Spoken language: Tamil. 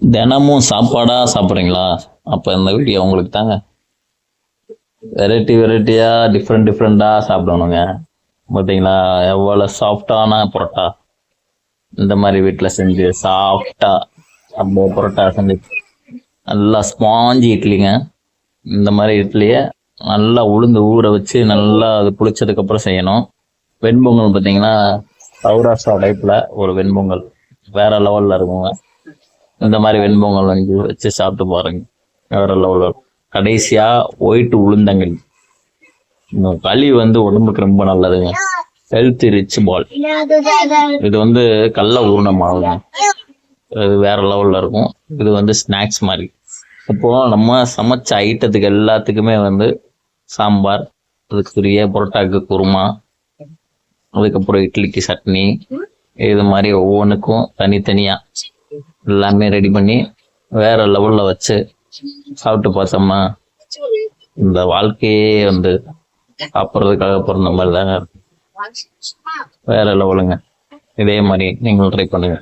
தினமும் சாப்பாடா சாப்பிட்றீங்களா? அப்ப இந்த வீடியோ உங்களுக்கு தாங்க. வெரைட்டி வெரைட்டியா டிஃப்ரெண்ட் டிஃப்ரெண்டா சாப்பிடணுங்க. பார்த்தீங்களா எவ்வளோ சாஃப்டான பரோட்டா. இந்த மாதிரி வீட்டில் செஞ்சு சாஃப்டா அப்படியே பரோட்டா செஞ்சு நல்லா ஸ்பாஞ்சி இட்லிங்க. இந்த மாதிரி இட்லியை நல்லா உளுந்து ஊற வச்சு நல்லா அது புளிச்சதுக்கு அப்புறம் செய்யணும். வெண்பொங்கல் பார்த்தீங்கன்னா சௌராஷ்டிரா டைப்ல ஒரு வெண்பொங்கல் வேற லெவல்ல இருக்குங்க. இந்த மாதிரி வெண்பொங்கல் வந்து வச்சு சாப்பிட்டு பாருங்க, வேற லெவல்ல இருக்கும். கடைசியா ஒயிட் உளுந்தங்களி. இந்த களி வந்து உடம்புக்கு ரொம்ப நல்லதுங்க. ஹெல்த் ரிச் பால். இது வந்து கடல ஊர்ன மாவுங்க. இது வேற லெவல்ல இருக்கும். இது வந்து ஸ்நாக்ஸ் மாதிரி. இப்போ நம்ம சமைச்ச ஐட்டத்துக்கு எல்லாத்துக்குமே வந்து சாம்பார், அதுக்குரிய பரோட்டாக்கு குருமா, அதுக்கப்புறம் இட்லிக்கு சட்னி, இது மாதிரி ஒவ்வொன்றுக்கும் தனித்தனியா எல்லாமே ரெடி பண்ணி வேற லெவல்ல வச்சு சாப்பிட்டு பார்த்தோம்னா இந்த வாழ்க்கையே வந்து சாப்பிட்றதுக்காக பிறந்த மாதிரி தாங்க. வேற லெவலுங்க. இதே மாதிரி நீங்களும் ட்ரை பண்ணுங்க.